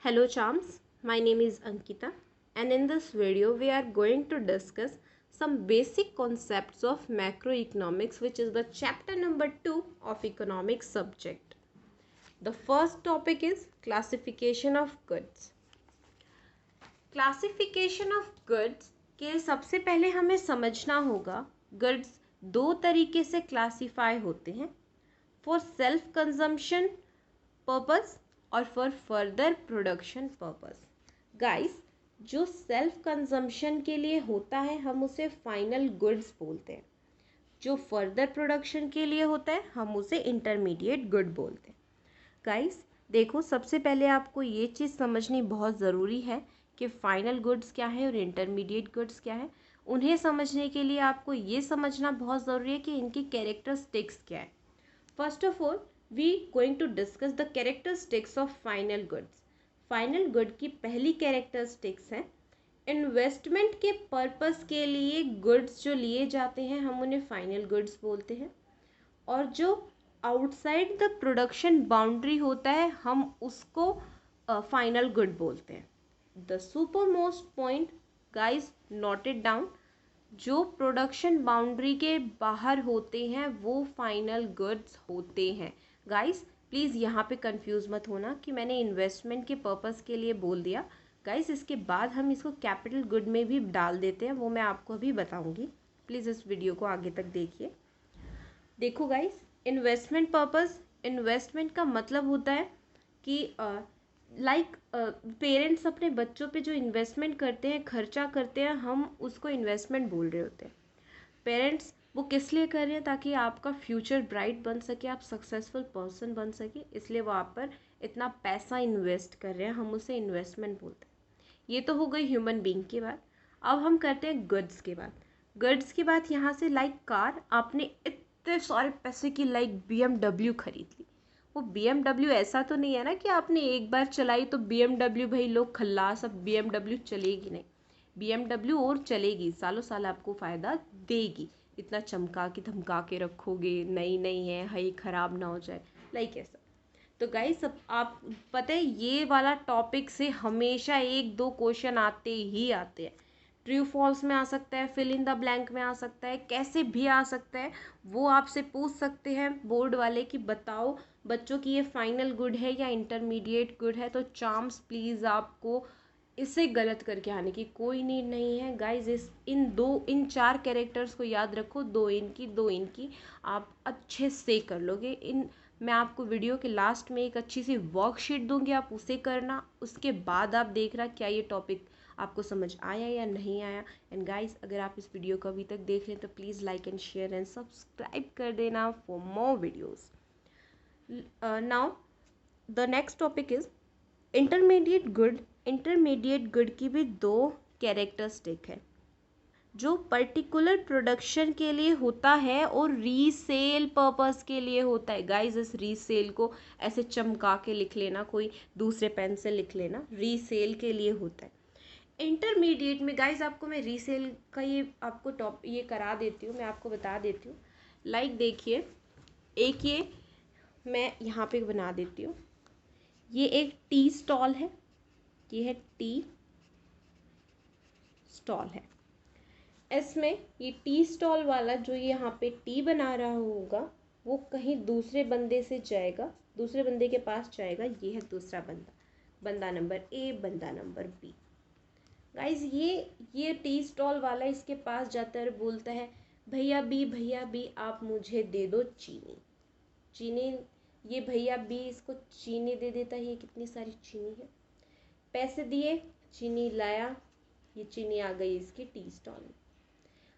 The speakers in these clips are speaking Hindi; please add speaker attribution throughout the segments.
Speaker 1: Hello charms, my name is Ankita and in this video we are going to discuss some basic concepts of macroeconomics, which is the chapter number 2 of economics subject. The first topic is classification of goods. Classification of goods के सबसे पहले हमें समझना होगा गुड्स दो तरीके से क्लासिफाई होते हैं, फॉर सेल्फ कंजम्पशन पर्पस और for further production purpose. Guys, जो सेल्फ कंजम्पशन के लिए होता है हम उसे फाइनल गुड्स बोलते हैं, जो फर्दर प्रोडक्शन के लिए होता है हम उसे इंटरमीडिएट गुड बोलते हैं. गाइस देखो, सबसे पहले आपको ये चीज़ समझनी बहुत ज़रूरी है कि फाइनल गुड्स क्या है और इंटरमीडिएट गुड्स क्या है. उन्हें समझने के लिए आपको ये समझना बहुत ज़रूरी है कि इनकी कैरेक्टरिस्टिक्स क्या है. First of all we going to discuss the characteristics of final goods. Final good की पहली कैरेक्टरिस्टिक्स है इन्वेस्टमेंट के पर्पस के लिए गुड्स जो लिए जाते हैं हम उन्हें फाइनल गुड्स बोलते हैं, और जो आउटसाइड द प्रोडक्शन बाउंड्री होता है हम उसको फाइनल गुड बोलते हैं. The super most point guys, note it down, जो प्रोडक्शन बाउंड्री के बाहर होते हैं वो फाइनल गुड्स होते हैं. गाइज प्लीज़ यहाँ पे कंफ्यूज मत होना कि मैंने इन्वेस्टमेंट के पर्पस के लिए बोल दिया. गाइज इसके बाद हम इसको कैपिटल गुड में भी डाल देते हैं, वो मैं आपको अभी बताऊँगी. प्लीज़ इस वीडियो को आगे तक देखिए. देखो गाइज, इन्वेस्टमेंट पर्पस, इन्वेस्टमेंट का मतलब होता है कि पेरेंट्स अपने बच्चों पे जो इन्वेस्टमेंट करते हैं, खर्चा करते हैं, हम उसको इन्वेस्टमेंट बोल रहे होते हैं. पेरेंट्स वो किस लिए कर रहे हैं? ताकि आपका फ्यूचर ब्राइट बन सके, आप सक्सेसफुल पर्सन बन सके, इसलिए वो आप पर इतना पैसा इन्वेस्ट कर रहे हैं, हम उसे इन्वेस्टमेंट बोलते हैं. ये तो हो गई ह्यूमन बीइंग की बात. अब हम करते हैं गुड्स की बात. गुड्स की बात यहाँ से कार, आपने इतने सारे पैसे की BMW खरीद ली. वो BMW ऐसा तो नहीं है ना कि आपने एक बार चलाई तो BMW भाई लोग खल्लास, अब BMW चलेगी नहीं. BMW और चलेगी, सालों साल आपको फ़ायदा देगी. इतना चमका के धमका के रखोगे, नई नई है, हाई ख़राब ना हो जाए, ऐसा. तो गाइस सब आप पता है ये वाला टॉपिक से हमेशा एक दो क्वेश्चन आते ही आते हैं. ट्रू फॉल्स में आ सकता है, फिल इन द ब्लैंक में आ सकता है, कैसे भी आ सकता है. वो आपसे पूछ सकते हैं बोर्ड वाले कि बताओ बच्चों की ये फाइनल गुड है या इंटरमीडिएट गुड है. तो चार्म्स प्लीज़ आपको इसे गलत करके आने की कोई नीड नहीं है. गाइज इन चार कैरेक्टर्स को याद रखो, दो इनकी आप अच्छे से कर लोगे. मैं आपको वीडियो के लास्ट में एक अच्छी सी वर्कशीट दूंगी, आप उसे करना. उसके बाद आप देख रहा क्या ये टॉपिक आपको समझ आया या नहीं आया. एंड गाइस, अगर आप इस वीडियो को अभी तक देख लें तो please like and share and subscribe कर देना for more videos. Now the next topic is intermediate good. Intermediate good की भी दो कैरेक्टरिस्टिक है, जो पर्टिकुलर प्रोडक्शन के लिए होता है और रीसेल पर्पस के लिए होता है. गाइस इस रीसेल को ऐसे चमका के लिख लेना, कोई दूसरे पेन से लिख लेना, रीसेल के लिए होता है. इंटरमीडिएट में गाइस आपको मैं रीसेल का ये करा देती हूँ, मैं आपको बता देती हूँ. देखिए, एक ये मैं यहाँ पे बना देती हूँ. ये एक टी स्टॉल है, ये है टी स्टॉल है. इसमें ये टी स्टॉल वाला जो यहाँ पे टी बना रहा होगा वो कहीं दूसरे बंदे से जाएगा, दूसरे बंदे के पास जाएगा. ये है दूसरा बंदा, बंदा नंबर ए, बंदा नंबर बी. गाइज ये टी स्टॉल वाला इसके पास जाता है और बोलता है भैया बी आप मुझे दे दो चीनी. ये भैया बी इसको चीनी दे देता है. ये कितनी सारी चीनी है. पैसे दिए, चीनी लाया, ये चीनी आ गई इसकी टी स्टॉल में.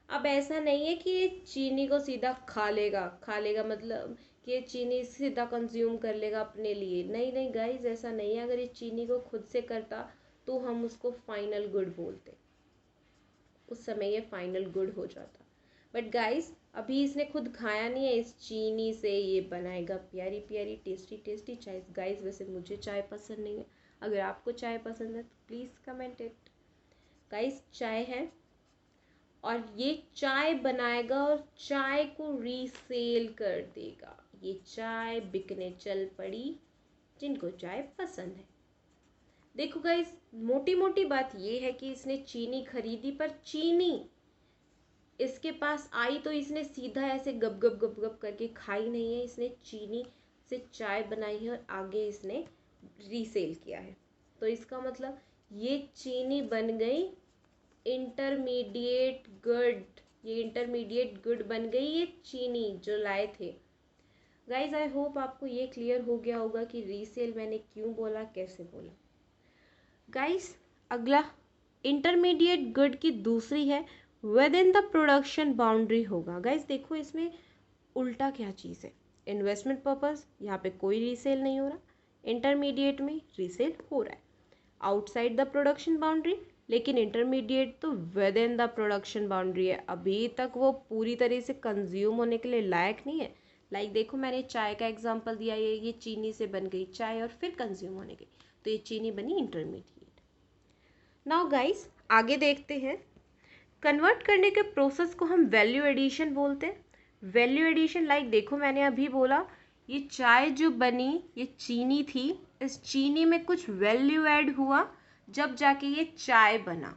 Speaker 1: अब ऐसा नहीं है कि ये चीनी को सीधा खा लेगा मतलब कि ये चीनी सीधा कंज्यूम कर लेगा अपने लिए. नहीं गाइज, ऐसा नहीं है. अगर ये चीनी को खुद से करता तो हम उसको फाइनल गुड बोलते, उस समय ये फाइनल गुड हो जाता. बट गाइज अभी इसने खुद खाया नहीं है, इस चीनी से ये बनाएगा प्यारी प्यारी टेस्टी चाय. गाइज वैसे मुझे चाय पसंद नहीं है, अगर आपको चाय पसंद है तो प्लीज़ कमेंट इट. गाइज चाय है और ये चाय बनाएगा और चाय को रीसेल कर देगा. ये चाय बिकने चल पड़ी जिनको चाय पसंद है. देखो गाइस, मोटी मोटी बात ये है कि इसने चीनी खरीदी, पर चीनी इसके पास आई तो इसने सीधा ऐसे गप गप गप गप करके खाई नहीं है, इसने चीनी से चाय बनाई है और आगे इसने रीसेल किया है। तो इसका मतलब ये चीनी बन गई इंटरमीडिएट गुड, ये इंटरमीडिएट गुड बन गई ये चीनी जो लाए थे। गाइज आई होप आपको ये क्लियर हो गया होगा कि रीसेल मैंने क्यों बोला, कैसे बोला। गाइस अगला इंटरमीडिएट गुड की दूसरी है with in the production boundary होगा। गाइस देखो इसमें उल्टा क्या चीज़ है, इन्वेस्टमेंट पर्पस यहाँ पे कोई रीसेल नहीं हो रहा, इंटरमीडिएट में रीसेल हो रहा है आउटसाइड द प्रोडक्शन बाउंड्री, लेकिन इंटरमीडिएट तो with in the production boundary है, अभी तक वो पूरी तरह से कंज्यूम होने के लिए लायक नहीं है। लाइक देखो मैंने चाय का एग्जांपल दिया, ये चीनी से बन गई चाय और फिर कंज्यूम होने गई, तो ये चीनी बनी इंटरमीडिएट। नाउ गाइस आगे देखते हैं, कन्वर्ट करने के प्रोसेस को हम वैल्यू एडिशन बोलते हैं। वैल्यू एडिशन लाइक देखो मैंने अभी बोला ये चाय जो बनी ये चीनी थी, इस चीनी में कुछ वैल्यू ऐड हुआ जब जाके ये चाय बना,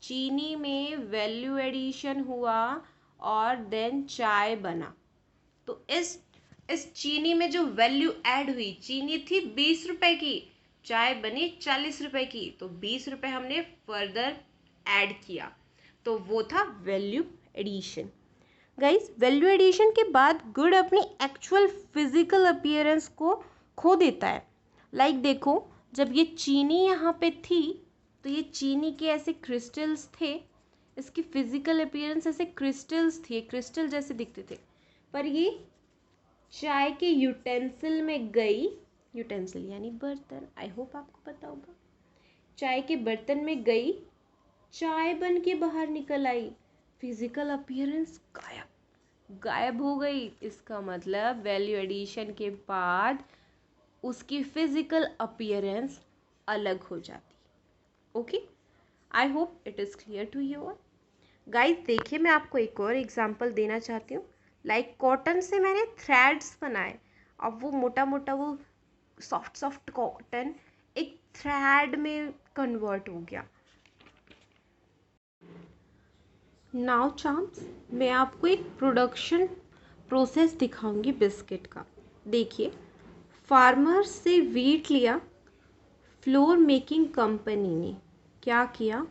Speaker 1: चीनी में वैल्यू एडिशन हुआ और देन चाय बना। तो इस चीनी में जो वैल्यू ऐड हुई, चीनी थी 20 रुपए की, चाय बनी 40 रुपए की, तो 20 रुपए हमने फर्दर ऐड किया, तो वो था value addition. Guys value addition के बाद गुड अपनी एक्चुअल फिजिकल अपीयरेंस को खो देता है। लाइक देखो जब ये चीनी यहाँ पे थी तो ये चीनी के ऐसे क्रिस्टल्स थे, इसकी फिजिकल अपीयरेंस ऐसे क्रिस्टल्स थी, क्रिस्टल जैसे दिखते थे, पर ये चाय के यूटेंसिल में गई, यूटेंसिल यानी बर्तन, आई होप आपको पता होगा, चाय के बर्तन में गई, चाय बन के बाहर निकल आई, फिजिकल अपीयरेंस गायब हो गई। इसका मतलब वैल्यू एडिशन के बाद उसकी फिजिकल अपीयरेंस अलग हो जाती। Okay, I hope it is clear to you all. Guys देखिए मैं आपको एक और एग्जांपल देना चाहती हूँ। लाइक कॉटन से मैंने थ्रेड्स बनाए, अब वो मोटा मोटा वो सॉफ्ट कॉटन एक थ्रेड में कन्वर्ट हो गया। नाउ चाम्स मैं आपको एक प्रोडक्शन प्रोसेस दिखाऊंगी बिस्किट का। देखिए फार्मर से वीट लिया, फ्लोर मेकिंग कंपनी ने क्या किया,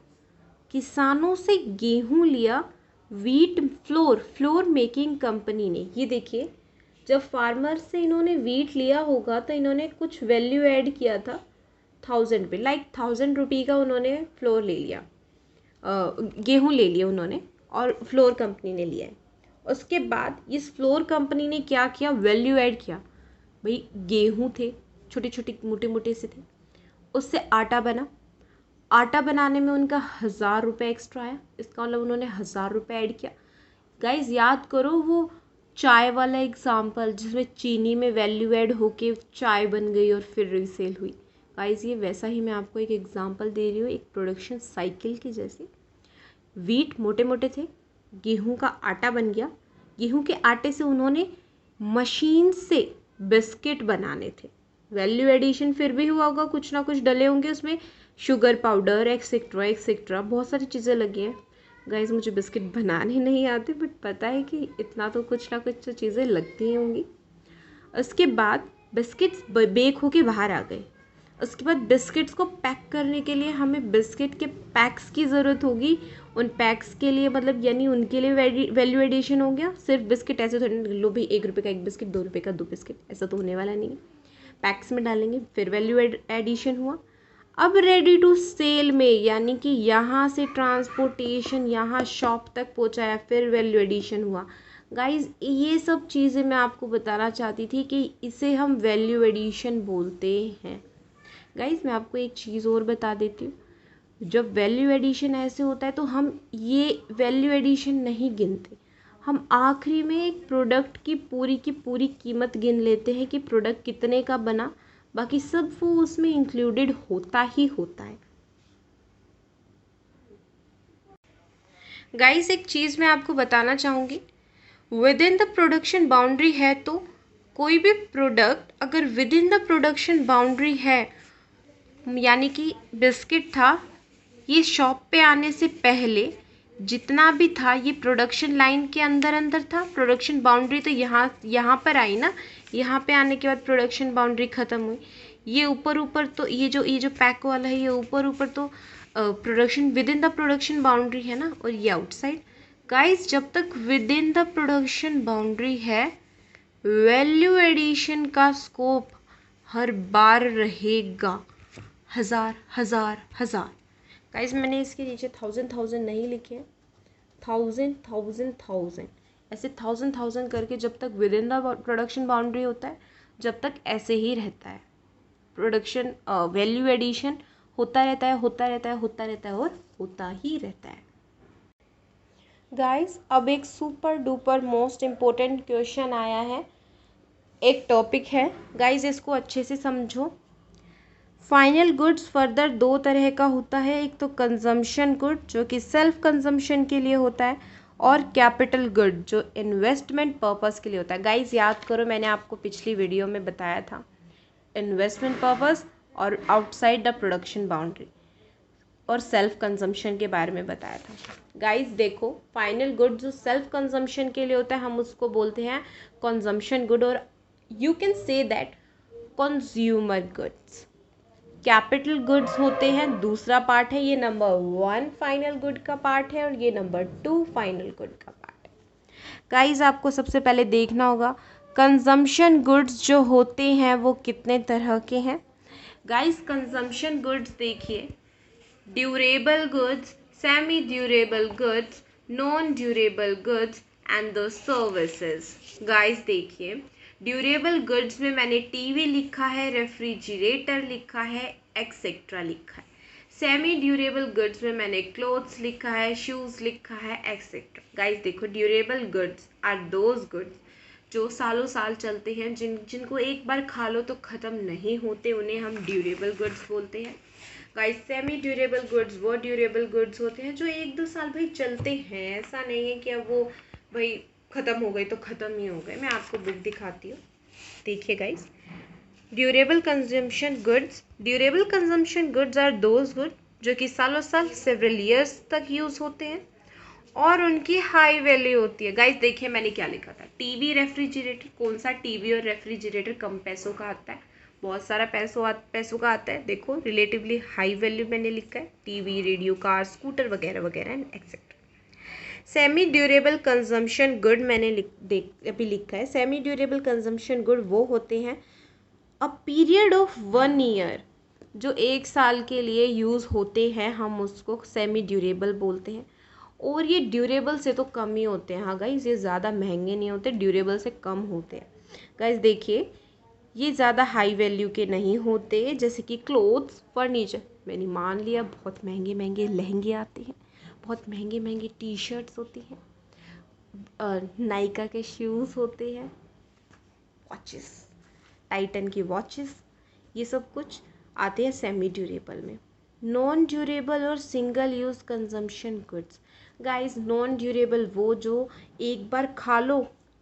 Speaker 1: किसानों से गेहूं लिया, वीट फ्लोर मेकिंग कंपनी ने। ये देखिए जब फार्मर से इन्होंने वीट लिया होगा तो इन्होंने कुछ वैल्यू ऐड किया था 1000 पे, लाइक 1000 रुपये का उन्होंने फ्लोर ले लिया, गेहूं ले लिए उन्होंने और फ्लोर कंपनी ने लिया है। उसके बाद इस फ्लोर कंपनी ने क्या किया, वैल्यू ऐड किया। भाई गेहूं थे छोटे छोटे मोटे मोटे से थे, उससे आटा बना, आटा बनाने में उनका 1000 रुपये एक्स्ट्रा आया, इसका मतलब उन्होंने 1000 रुपये ऐड किया। गाइज याद करो वो चाय वाला एग्जाम्पल जिसमें चीनी में वैल्यू ऐड होके चाय बन गई और फिर रीसेल हुई। गाइज ये वैसा ही मैं आपको एक एग्जाम्पल दे रही हूँ, एक प्रोडक्शन साइकिल की जैसे। वीट मोटे मोटे थे, गेहूं का आटा बन गया, गेहूं के आटे से उन्होंने मशीन से बिस्किट बनाने थे, वैल्यू एडिशन फिर भी हुआ होगा, कुछ ना कुछ डले होंगे उसमें, शुगर पाउडर एक्सेट्रा एक्सेट्रा बहुत सारी चीज़ें लगी हैं। गाइस मुझे बिस्किट बनाने नहीं आते, बट पता है कि इतना तो कुछ ना कुछ चीज़ें लगती ही होंगी। उसके बाद बिस्किट्स बेक होके बाहर आ गए। उसके बाद बिस्किट्स को पैक करने के लिए हमें बिस्किट के पैक्स की ज़रूरत होगी। उन पैक्स के लिए मतलब यानी उनके लिए वैल्यू एडिशन हो गया। सिर्फ बिस्किट ऐसे थोड़ी लो भाई 1 रुपये का 1 बिस्किट, 2 रुपये का 2 बिस्किट, ऐसा तो होने वाला नहीं है। पैक्स में डालेंगे फिर वैल्यू एडिशन हुआ। अब रेडी टू सेल में यानी कि यहाँ से ट्रांसपोर्टेशन यहाँ शॉप तक पहुँचाया, फिर वैल्यू एडिशन हुआ। गाइज ये सब चीज़ें मैं आपको बताना चाहती थी कि इसे हम वैल्यू एडिशन बोलते हैं। गाइज मैं आपको एक चीज़ और बता देती हूँ, जब वैल्यू एडिशन ऐसे होता है तो हम ये वैल्यू एडिशन नहीं गिनते, हम आखिरी में एक प्रोडक्ट की पूरी कीमत गिन लेते हैं कि प्रोडक्ट कितने का बना, बाकी सब वो उसमें इंक्लूडेड होता ही होता है। गाइस एक चीज़ मैं आपको बताना चाहूँगी, with in the production boundary है तो कोई भी प्रोडक्ट अगर with in the production boundary है यानी कि बिस्किट था, ये शॉप पे आने से पहले जितना भी था ये प्रोडक्शन लाइन के अंदर अंदर था। प्रोडक्शन बाउंड्री तो यहाँ पर आई ना, यहाँ पे आने के बाद प्रोडक्शन बाउंड्री ख़त्म हुई। ये ऊपर तो ये जो पैक वाला है ये ऊपर तो production with in the production boundary है ना, और ये आउटसाइड। गाइस जब तक with in the production boundary है, वैल्यू एडिशन का स्कोप हर बार रहेगा 1000। गाइस मैंने इसके नीचे 1000 नहीं लिखे हैं, 1000 ऐसे 1000 करके जब तक with in the production boundary होता है, जब तक ऐसे ही रहता है। प्रोडक्शन वैल्यू एडिशन होता रहता है और होता ही रहता है। गाइस अब एक super duper most important question आया है, एक टॉपिक है गाइस, इसको अच्छे से समझो। फाइनल गुड्स फर्दर दो तरह का होता है, एक तो कंजम्पशन गुड जो कि सेल्फ कंजम्पशन के लिए होता है, और कैपिटल गुड जो इन्वेस्टमेंट पर्पस के लिए होता है। गाइस याद करो मैंने आपको पिछली वीडियो में बताया था इन्वेस्टमेंट पर्पस और आउटसाइड द प्रोडक्शन बाउंड्री और सेल्फ कंजम्पशन के बारे में बताया था। गाइस देखो फाइनल गुड जो सेल्फ कंजम्पशन के लिए होता है हम उसको बोलते हैं कंजम्पशन गुड, और you can say that consumer goods. Capital goods होते हैं दूसरा पार्ट है, ये नंबर 1 फाइनल गुड का पार्ट है और ये नंबर 2 फाइनल गुड का पार्ट है। गाइस आपको सबसे पहले देखना होगा कंजम्पशन गुड्स जो होते हैं वो कितने तरह के हैं। गाइस कंजम्पशन गुड्स देखिए, durable goods, semi durable goods, non durable goods and the services. Guys देखिए ड्यूरेबल गुड्स में मैंने टीवी लिखा है, रेफ्रिजरेटर लिखा है, एक्सेट्रा लिखा है। सेमी ड्यूरेबल गुड्स में मैंने क्लोथ्स लिखा है, शूज़ लिखा है, एक्सेट्रा। गाइस देखो durable goods are those goods जो सालों साल चलते हैं, जिनको एक बार खा लो तो ख़त्म नहीं होते, उन्हें हम ड्यूरेबल गुड्स बोलते हैं। गाइस सेमी ड्यूरेबल गुड्स वो ड्यूरेबल गुड्स होते हैं जो 1-2 साल भाई चलते हैं, ऐसा नहीं है कि अब वो भाई ख़त्म हो गई तो ख़त्म ही हो गए। मैं आपको बुक दिखाती हूँ, देखिए guys. Durable consumption goods are those good जो कि सालों साल सेवरल ईयर्स तक यूज़ होते हैं और उनकी हाई वैल्यू होती है। गाइस देखिए मैंने क्या लिखा था, टीवी रेफ्रिजरेटर। कौन सा टीवी और रेफ्रिजरेटर कम पैसों का आता है, बहुत सारा पैसों का आता है। देखो रिलेटिवली हाई वैल्यू मैंने लिखा है, टीवी, रेडियो, कार, स्कूटर वगैरह वगैरह and etcetera. Semi durable consumption good मैंने अभी लिखा है। सेमी ड्यूरेबल कंजम्पशन गुड वो होते हैं अ पीरियड ऑफ 1 ईयर, जो 1 साल के लिए यूज़ होते हैं, हम उसको सेमी ड्यूरेबल बोलते हैं। और ये ड्यूरेबल से तो कम ही होते हैं। हाँ गाइस ये ज़्यादा महंगे नहीं होते, ड्यूरेबल से कम होते हैं। गाइस देखिए ये ज़्यादा हाई वैल्यू के नहीं होते, जैसे कि क्लोथ्स, फर्नीचर। मैंने मान लिया बहुत महंगे महंगे लहंगे आते हैं, बहुत महंगे महंगे टी शर्ट्स होती हैं, नाइका के शूज़ होते हैं, वॉचेस, टाइटन की वॉचेस, ये सब कुछ आते हैं सेमी ड्यूरेबल में। नॉन ड्यूरेबल और single use consumption goods. Guys non durable वो जो एक बार खा लो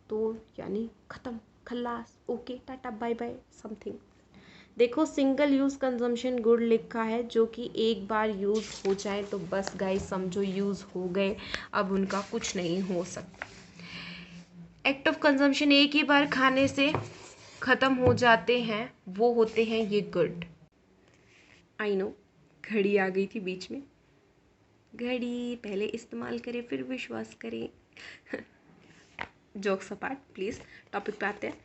Speaker 1: तो यानी ख़त्म, खल्लास, okay tata bye bye something. देखो सिंगल यूज़ कंजम्पशन गुड लिखा है जो कि एक बार यूज़ हो जाए तो बस गाइस समझो यूज़ हो गए, अब उनका कुछ नहीं हो सकता। एक्ट ऑफ कंजम्पशन एक ही बार खाने से ख़त्म हो जाते हैं, वो होते हैं ये गुड। आई नो घड़ी आ गई थी बीच में, घड़ी पहले इस्तेमाल करें फिर विश्वास करें। जोक्स अपार्ट, प्लीज़ टॉपिक पे आते हैं।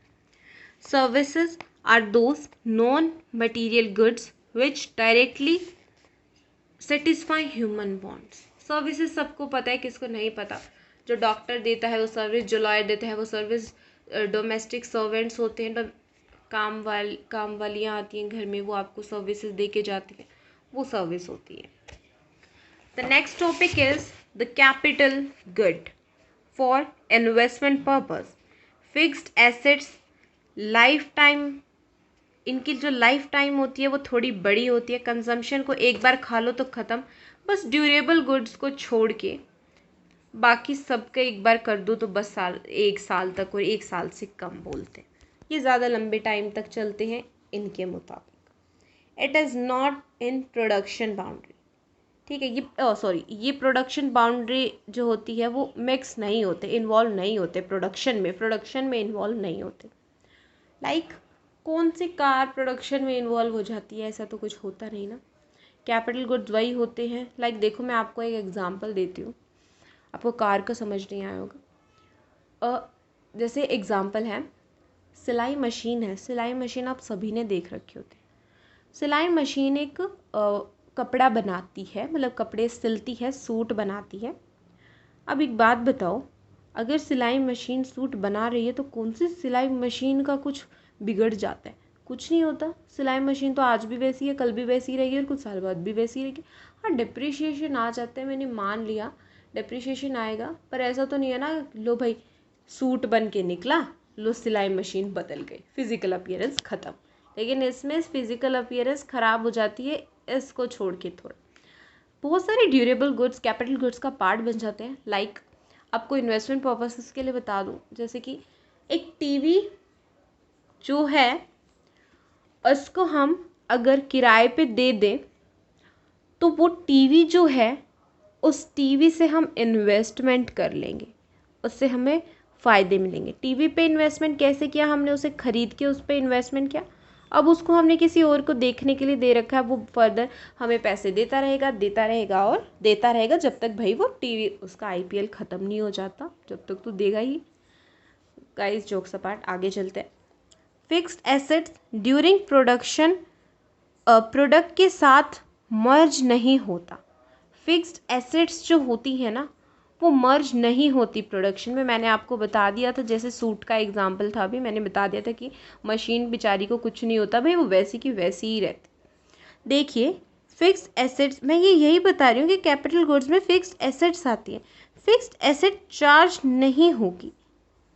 Speaker 1: Services are those non material goods which directly satisfy human bonds. Services सबको पता है, किसको नहीं पता। जो डॉक्टर देता है वो सर्विस, जो लॉयर देता है वो सर्विस, डोमेस्टिक सर्वेंट्स होते हैं, काम वालियाँ आती हैं घर में, वो आपको सर्विसेज दे के जाती हैं, वो सर्विस होती है। The next topic is the capital good for investment purpose. Fixed assets life time, इनकी जो लाइफ टाइम होती है वो थोड़ी बड़ी होती है। कंजम्पशन को एक बार खा लो तो ख़त्म, बस ड्यूरेबल गुड्स को छोड़ के बाकी सबका एक बार कर दो तो बस 1 साल तक, और 1 साल से कम बोलते हैं, ये ज़्यादा लंबे टाइम तक चलते हैं इनके मुताबिक। It is not in production boundary. ठीक है, ये सॉरी, ये प्रोडक्शन बाउंड्री जो होती है वो मिक्स नहीं होते, इन्वॉल्व नहीं होते प्रोडक्शन में इन्वॉल्व नहीं होते। लाइक कौन सी कार प्रोडक्शन में इन्वॉल्व हो जाती है, ऐसा तो कुछ होता नहीं ना। कैपिटल गुड्स वही होते हैं। लाइक देखो, मैं आपको एक एग्जांपल देती हूँ, आपको कार का समझ नहीं आया होगा। जैसे एग्जांपल है, सिलाई मशीन है। सिलाई मशीन आप सभी ने देख रखी होती है। सिलाई मशीन एक कपड़ा बनाती है, मतलब कपड़े सिलती है, सूट बनाती है। अब एक बात बताओ, अगर सिलाई मशीन सूट बना रही है तो कौन सी सिलाई मशीन का कुछ बिगड़ जाता है? कुछ नहीं होता। सिलाई मशीन तो आज भी वैसी है, कल भी वैसी ही रहेगी और कुछ साल बाद भी वैसी रहेगी। हाँ, डिप्रिशिएशन आ जाता है, मैंने मान लिया डिप्रिशिएशन आएगा, पर ऐसा तो नहीं है ना, लो भाई सूट बन के निकला, लो सिलाई मशीन बदल गई, फिजिकल अपीयरेंस ख़त्म। लेकिन इसमें फिजिकल अपीयरेंस ख़राब हो जाती है, इसको छोड़ के थोड़ा बहुत सारे ड्यूरेबल गुड्स कैपिटल गुड्स का पार्ट बन जाते हैं। लाइक आपको इन्वेस्टमेंट पर्पसेस के लिए बता दूं, जैसे कि एक टीवी जो है उसको हम अगर किराए पे दे दें तो वो टीवी जो है, उस टीवी से हम इन्वेस्टमेंट कर लेंगे, उससे हमें फ़ायदे मिलेंगे। टीवी पे इन्वेस्टमेंट कैसे किया? हमने उसे ख़रीद के उस पर इन्वेस्टमेंट किया। अब उसको हमने किसी और को देखने के लिए दे रखा है, वो फर्दर हमें पैसे देता रहेगा, देता रहेगा और देता रहेगा, जब तक भाई वो टीवी उसका आईपीएल ख़त्म नहीं हो जाता, जब तक तो देगा ही। गाइस जोक्स अपार्ट, आगे चलते हैं। Fixed assets during production product के साथ मर्ज नहीं होता। फिक्स्ड एसेट्स जो होती है ना, वो मर्ज नहीं होती प्रोडक्शन में। मैंने आपको बता दिया था, जैसे सूट का एग्जांपल था, अभी मैंने बता दिया था कि मशीन बेचारी को कुछ नहीं होता भाई, वो वैसी की वैसी ही रहती। देखिए फिक्स्ड एसेट्स, मैं ये यही बता रही हूँ कि कैपिटल गुड्स में फिक्स्ड एसेट्स आती है। फिक्स्ड एसेट चार्ज नहीं होगी,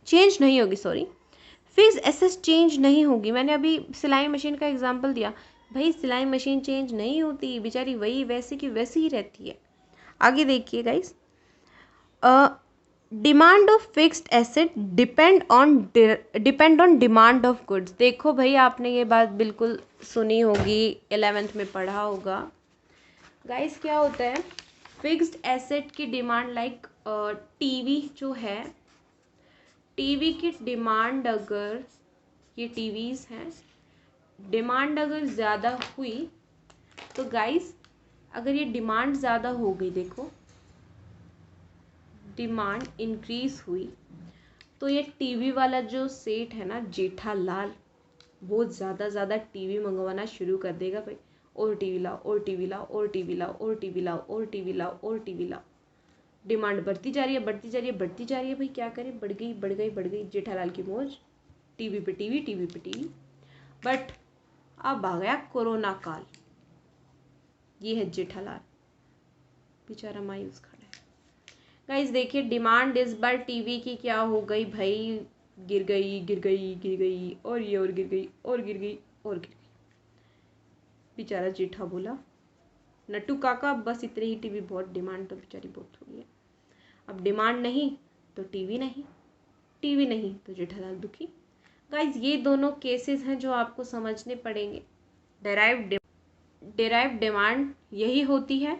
Speaker 1: चेंज नहीं होगी, सॉरी, फिक्स्ड एसेट चेंज नहीं होगी। मैंने अभी सिलाई मशीन का एग्जांपल दिया, भाई सिलाई मशीन चेंज नहीं होती, बेचारी वही वैसी की वैसी ही रहती है। आगे देखिए guys, demand of fixed asset depend on demand of goods. देखो भाई, आपने ये बात बिल्कुल सुनी होगी, 11th में पढ़ा होगा। गाइस क्या होता है, फिक्स्ड एसेट की डिमांड, लाइक टीवी जो है, टीवी की डिमांड, अगर ये टीवीज़ हैं, डिमांड अगर ज़्यादा हुई तो गाइस, अगर ये डिमांड ज़्यादा हो गई, देखो डिमांड इंक्रीज हुई, तो ये टीवी वाला जो सेठ है ना, जेठालाल, वो ज़्यादा टीवी मंगवाना शुरू कर देगा भाई। और टीवी लाओ, और टीवी लाओ, और टीवी लाओ, और टीवी लाओ, और टीवी लाओ, और टीवी लाओ। डिमांड बढ़ती जा रही है, बढ़ती जा रही है, बढ़ती जा रही है। भाई क्या करें, बढ़ गई बढ़ गई बढ़ गई, जेठालाल की मौज, टीवी पे टीवी, टीवी पे टीवी। बट अब आ गया कोरोना काल, ये है जेठालाल, बेचारा मायूस खड़ा है। गाइस देखिए, डिमांड इस बार टीवी की क्या हो गई भाई, गिर गई गिर गई गिर गई, और ये और गिर गई और गिर गई और गिर गई। बेचारा जेठा बोला, नट्टू काका बस इतने ही टीवी बहुत, डिमांड तो बेचारी बहुत हो गई है। अब डिमांड नहीं तो टीवी नहीं, टीवी नहीं तो जेठालाल दुखी। गाइस ये दोनों केसेस हैं जो आपको समझने पड़ेंगे। डिराइव डिमांड यही होती है,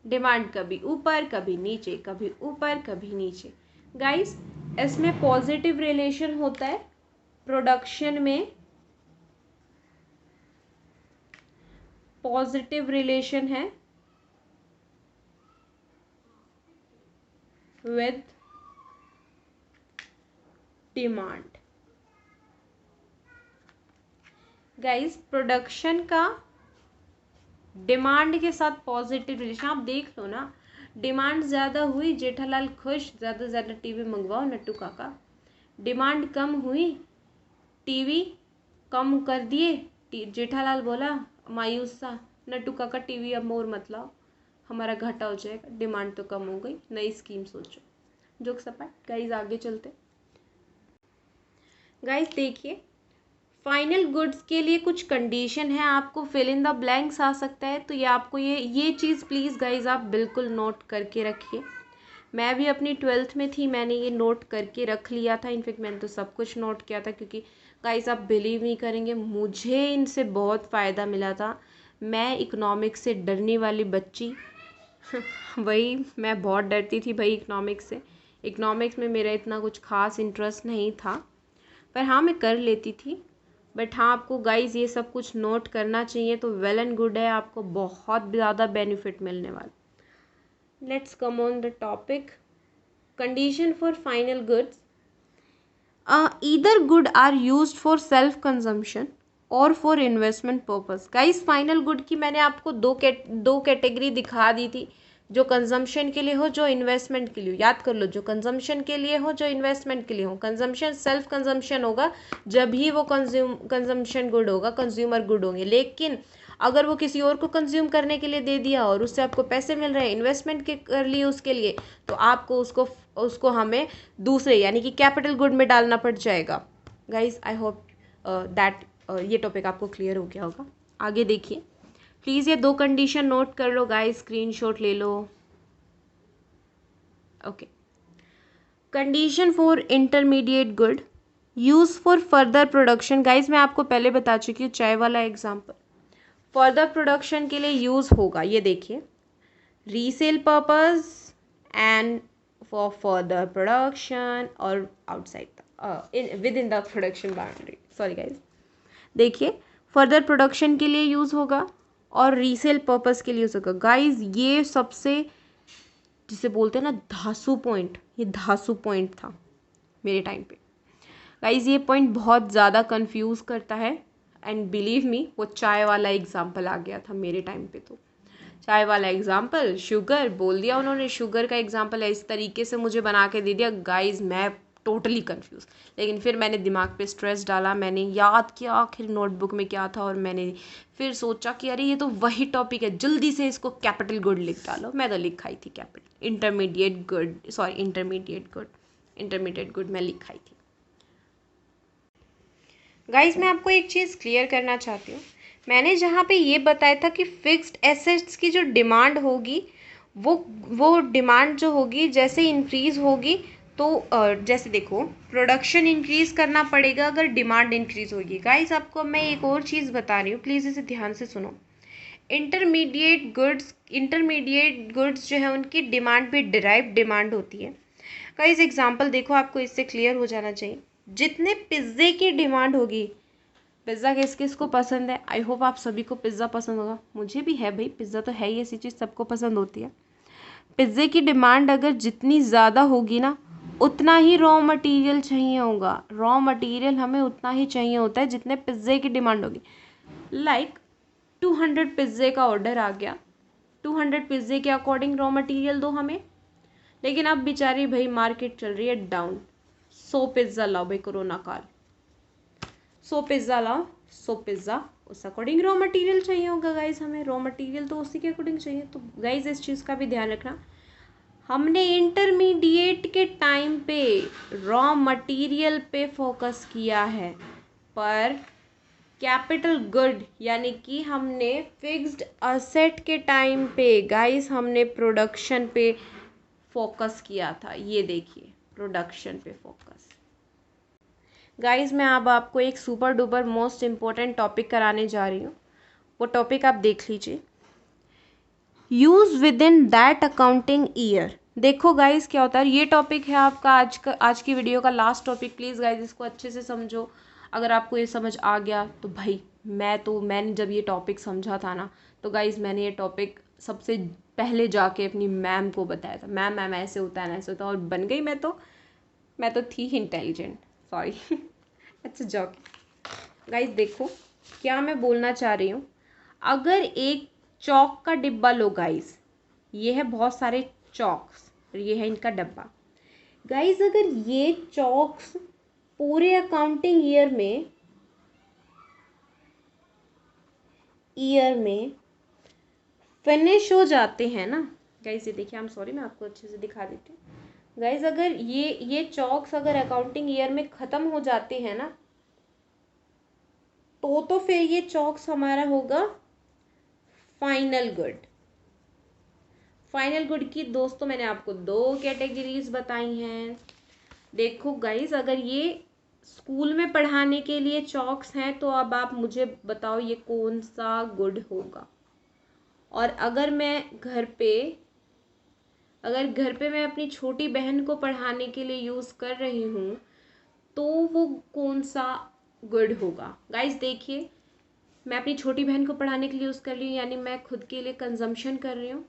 Speaker 1: डिमांड कभी ऊपर कभी नीचे, कभी ऊपर कभी नीचे। गाइस इसमें पॉजिटिव रिलेशन होता है, प्रोडक्शन में पॉजिटिव रिलेशन है विद डिमांड। गाइस प्रोडक्शन का डिमांड के साथ पॉजिटिव रिलेशन, आप देख लो ना, डिमांड ज़्यादा हुई, जेठालाल खुश, ज़्यादा से ज़्यादा टीवी मंगवाओ नट्टू काका। डिमांड कम हुई, टीवी कम कर दिए, जेठालाल बोला मायूस सा, नट्टू काका टीवी अब मोर मत लाओ, हमारा घाटा हो जाएगा, डिमांड तो कम हो गई, नई स्कीम सोचो। जोक सपाट। गाइस आगे चलते। गाइस देखिए, फाइनल गुड्स के लिए कुछ कंडीशन है, आपको फिल इन द ब्लैंक्स आ सकता है, तो ये आपको ये चीज़ प्लीज़ गाइस आप बिल्कुल नोट करके रखिए। मैं भी अपनी 12th में थी, मैंने ये नोट करके रख लिया था, इनफेक्ट मैंने तो सब कुछ नोट किया था, क्योंकि गाइस आप बिलीव नहीं करेंगे, मुझे इनसे बहुत फ़ायदा मिला था। मैं इकोनॉमिक्स से डरने वाली बच्ची वही, मैं बहुत डरती थी भाई इकोनॉमिक्स से। इकोनॉमिक्स में मेरा इतना कुछ खास इंटरेस्ट नहीं था, पर हाँ मैं कर लेती थी। बट हाँ, आपको गाइज ये सब कुछ नोट करना चाहिए, तो वेल एंड गुड है, आपको बहुत ज़्यादा बेनिफिट मिलने वाला। Let's come on the topic. Condition for final goods, either good are used for self consumption और for investment purpose. Guys final good की मैंने आपको दो कैटेगरी दिखा दी थी, जो कंजम्पशन के लिए हो, जो इन्वेस्टमेंट के लिए हो। याद कर लो, जो कंजम्पशन के लिए हो, जो इन्वेस्टमेंट के लिए हो। कंजम्पशन सेल्फ कंजम्पशन होगा जब ही वो कंजम्पशन गुड होगा, कंज्यूमर गुड होंगे। लेकिन अगर वो किसी और को कंज्यूम करने के लिए दे दिया और उससे आपको पैसे मिल रहे हैं, इन्वेस्टमेंट के कर लिए उसके लिए, तो आपको उसको हमें दूसरे यानी कि कैपिटल गुड में डालना पड़ जाएगा। गाइज आई होप दैट ये टॉपिक आपको क्लियर हो गया होगा। आगे देखिए प्लीज़, ये दो कंडीशन नोट कर लो गाइज, स्क्रीनशॉट ले लो। Okay, condition for intermediate good use for further production. Guys मैं आपको पहले बता चुकी हूँ, चाय वाला एग्जाम्पल फर्दर प्रोडक्शन के लिए यूज होगा। ये देखिए, resale purpose and for further production और outside within the production boundary. Sorry guys, देखिए फर्दर प्रोडक्शन के लिए यूज़ होगा और रीसेल पर्पस के लिए यूज़ होगा। गाइज ये सबसे जिसे बोलते हैं ना धांसू पॉइंट, ये धांसू पॉइंट था मेरे टाइम पे। गाइज ये पॉइंट बहुत ज़्यादा कंफ्यूज करता है, एंड बिलीव मी वो चाय वाला एग्जाम्पल आ गया था मेरे टाइम पे। तो चाय वाला एग्जाम्पल, शुगर बोल दिया उन्होंने, शुगर का एग्जाम्पल है, इस तरीके से मुझे बना के दे दिया। गाइज मैं टोटली कंफ्यूज, लेकिन फिर मैंने दिमाग पे स्ट्रेस डाला, मैंने याद किया आखिर नोटबुक में क्या था, और मैंने फिर सोचा कि अरे ये तो वही टॉपिक है, जल्दी से इसको कैपिटल गुड लिख डालो। मैं तो लिखाई थी कैपिटल इंटरमीडिएट गुड मैं लिखाई थी। गाइज मैं आपको एक चीज़ क्लियर करना चाहती हूँ, मैंने जहाँ पे ये बताया था कि फिक्स्ड एसेट्स की जो डिमांड होगी वो डिमांड जो होगी जैसे इंक्रीज़ होगी, तो जैसे देखो प्रोडक्शन इंक्रीज़ करना पड़ेगा अगर डिमांड इंक्रीज़ होगी। गाइज आपको मैं एक और चीज़ बता रही हूँ, प्लीज़ इसे ध्यान से सुनो। इंटरमीडिएट गुड्स जो है उनकी डिमांड भी डिराइव डिमांड होती है। गाइज एग्जांपल देखो, आपको इससे क्लियर हो जाना चाहिए। जितने पिज़्ज़े की डिमांड होगी, पिज़्ज़ा किस किस को पसंद है, आई होप आप सभी को पिज़्ज़ा पसंद होगा, मुझे भी है भाई, पिज़्ज़ा तो है ही ऐसी चीज़ सबको पसंद होती है। पिज़्ज़े की डिमांड अगर जितनी ज़्यादा होगी ना, उतना ही रॉ मटेरियल चाहिए होगा। रॉ मटेरियल हमें उतना ही चाहिए होता है जितने पिज़्ज़े की डिमांड होगी। लाइक 200 पिज़्ज़े का ऑर्डर आ गया, 200 पिज़्ज़े के अकॉर्डिंग रॉ मटेरियल दो हमें। लेकिन अब बेचारी भाई मार्केट चल रही है डाउन, 100 पिज़्ज़ा लाओ भाई, कोरोना काल, 100 पिज़्ज़ा लाओ, 100 पिज़्ज़ा उस अकॉर्डिंग रॉ मटेरियल चाहिए होगा। गाइज हमें रॉ मटेरियल तो उसी के अकॉर्डिंग चाहिए। तो गाइज इस चीज़ का भी ध्यान रखना, हमने इंटरमीडिएट के टाइम पे रॉ मटेरियल पे फोकस किया है, पर कैपिटल गुड यानी कि हमने फिक्स्ड असेट के टाइम पे गाइस हमने प्रोडक्शन पे फोकस किया था। ये देखिए प्रोडक्शन पे फोकस। गाइस मैं अब आपको एक super duper most important topic कराने जा रही हूँ, वो टॉपिक आप देख लीजिए। Use with in that accounting year. देखो गाइज क्या होता है, ये टॉपिक है आपका आज की वीडियो का लास्ट टॉपिक। प्लीज़ गाइज इसको अच्छे से समझो। अगर आपको ये समझ आ गया तो भाई मैंने जब ये टॉपिक समझा था ना, तो गाइज मैंने ये टॉपिक सबसे पहले जाके अपनी मैम को बताया था, मैम ऐसे होता है ना ऐसे होता है, और बन गई मैं तो थी इंटेलिजेंट, सॉरी अच्छा जॉक। गाइज देखो क्या मैं बोलना चाह रही हूँ। अगर एक चौक का डिब्बा लो गाइज, ये है बहुत सारे चॉक्स, ये है इनका डब्बा। गाइज अगर ये चॉक्स पूरे अकाउंटिंग ईयर में फिनिश हो जाते हैं ना गाइज, ये देखिए, मैं आपको अच्छे से दिखा देती हूँ। गाइज अगर ये चॉक्स अगर अकाउंटिंग ईयर में ख़त्म हो जाते हैं ना, तो फिर ये चॉक्स हमारा होगा फाइनल गुड। फाइनल गुड की दोस्तों मैंने आपको दो कैटेगरीज बताई हैं। देखो गाइज अगर ये स्कूल में पढ़ाने के लिए चॉक्स हैं, तो अब आप मुझे बताओ ये कौन सा गुड होगा। और अगर घर पे मैं अपनी छोटी बहन को पढ़ाने के लिए यूज़ कर रही हूँ, तो वो कौन सा गुड होगा। गाइस देखिए, मैं अपनी छोटी बहन को पढ़ाने के लिए यूज़ कर रही हूँ, यानी मैं खुद के लिए कंजम्पशन कर रही हूँ,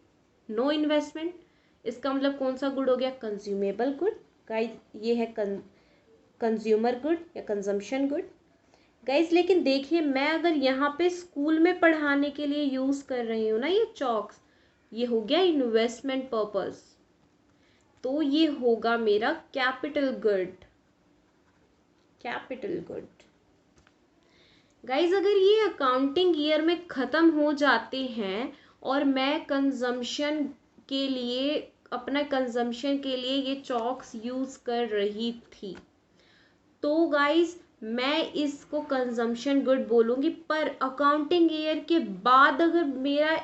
Speaker 1: नो इन्वेस्टमेंट। इसका मतलब कौन सा गुड हो गया, कंज्यूमेबल गुड। गाइस ये है कंज्यूमर गुड या कंजम्पशन गुड। गाइस लेकिन देखिए, मैं अगर यहाँ पे स्कूल में पढ़ाने के लिए यूज़ कर रही हूँ ना ये चॉक्स, ये हो गया इन्वेस्टमेंट पर्पस, तो ये होगा मेरा capital good. Capital good. Guys अगर ये अकाउंटिंग ईयर में ख़त्म हो जाते हैं और मैं कंजम्पशन के लिए, अपना कंजम्पशन के लिए ये चॉक्स यूज़ कर रही थी, तो गाइज मैं इसको कंजम्पशन गुड बोलूँगी। पर अकाउंटिंग ईयर के बाद अगर मेरा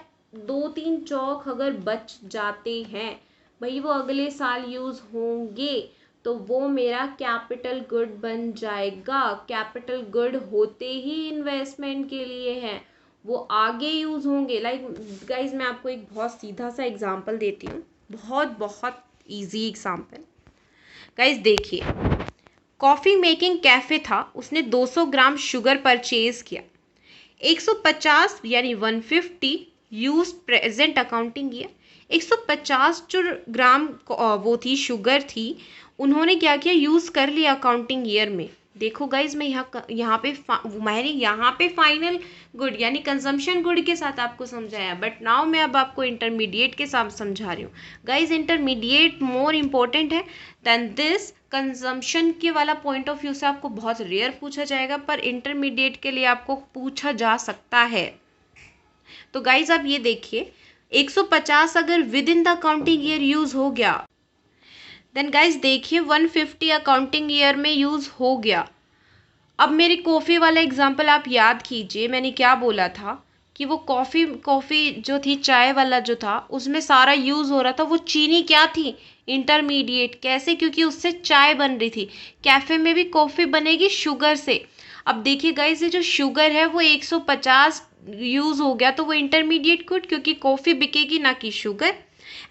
Speaker 1: 2-3 चौक अगर बच जाते हैं, भाई वो अगले साल यूज़ होंगे, तो वो मेरा कैपिटल गुड बन जाएगा। कैपिटल गुड होते ही इन्वेस्टमेंट के लिए हैं, वो आगे यूज़ होंगे। लाइक गाइज मैं आपको एक बहुत सीधा सा एग्जांपल देती हूँ, बहुत बहुत इजी एग्जांपल। गाइज देखिए, कॉफ़ी मेकिंग कैफ़े था, उसने 200 ग्राम शुगर परचेज किया। 150 यानी 150 यूज प्रेजेंट अकाउंटिंग ईयर। 150 जो ग्राम वो थी शुगर थी, उन्होंने क्या किया, यूज़ कर लिया अकाउंटिंग ईयर में। देखो गाइज मैं मैंने यहाँ पे फाइनल गुड यानी कंजम्पशन गुड के साथ आपको समझाया, बट नाउ मैं अब आपको इंटरमीडिएट के साथ समझा रही हूँ। गाइज इंटरमीडिएट मोर इम्पोर्टेंट है देन दिस। कंजम्पशन के वाला पॉइंट ऑफ व्यू से आपको बहुत रेयर पूछा जाएगा, पर इंटरमीडिएट के लिए आपको पूछा जा सकता है। तो गाइज आप ये देखिए, 150 अगर with in the accounting year use हो गया, देन गाइज देखिए 150 अकाउंटिंग ईयर में यूज हो गया। अब मेरी कॉफ़ी वाला एग्जांपल आप याद कीजिए, मैंने क्या बोला था कि वो कॉफ़ी जो थी, चाय वाला जो था, उसमें सारा यूज़ हो रहा था। वो चीनी क्या थी, इंटरमीडिएट। कैसे, क्योंकि उससे चाय बन रही थी। कैफ़े में भी कॉफ़ी बनेगी शुगर से। अब देखिए गाइस, ये जो शुगर है वो 150 यूज़ हो गया, तो वो इंटरमीडिएट गुड, क्योंकि कॉफ़ी बिकेगी ना कि शुगर।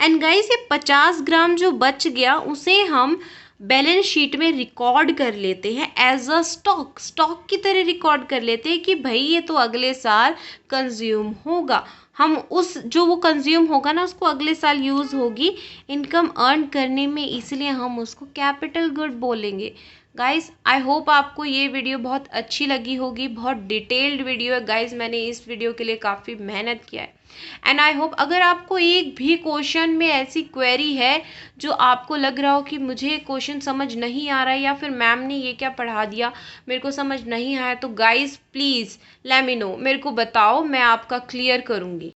Speaker 1: एंड गाइस ये 50 ग्राम जो बच गया, उसे हम बैलेंस शीट में रिकॉर्ड कर लेते हैं एज अ स्टॉक की तरह रिकॉर्ड कर लेते हैं कि भाई ये तो अगले साल कंज्यूम होगा। हम उस जो वो कंज्यूम होगा ना, उसको अगले साल यूज़ होगी इनकम अर्न करने में, इसलिए हम उसको कैपिटल गुड बोलेंगे। गाइस आई होप आपको ये वीडियो बहुत अच्छी लगी होगी। बहुत डिटेल्ड वीडियो है गाइस, मैंने इस वीडियो के लिए काफ़ी मेहनत किया है। एंड आई होप अगर आपको एक भी क्वेश्चन में ऐसी क्वेरी है जो आपको लग रहा हो कि मुझे क्वेश्चन समझ नहीं आ रहा है, या फिर मैम ने ये क्या पढ़ा दिया मेरे को समझ नहीं आया, तो guys please let me know, मेरे को बताओ, मैं आपका क्लियर करूँगी।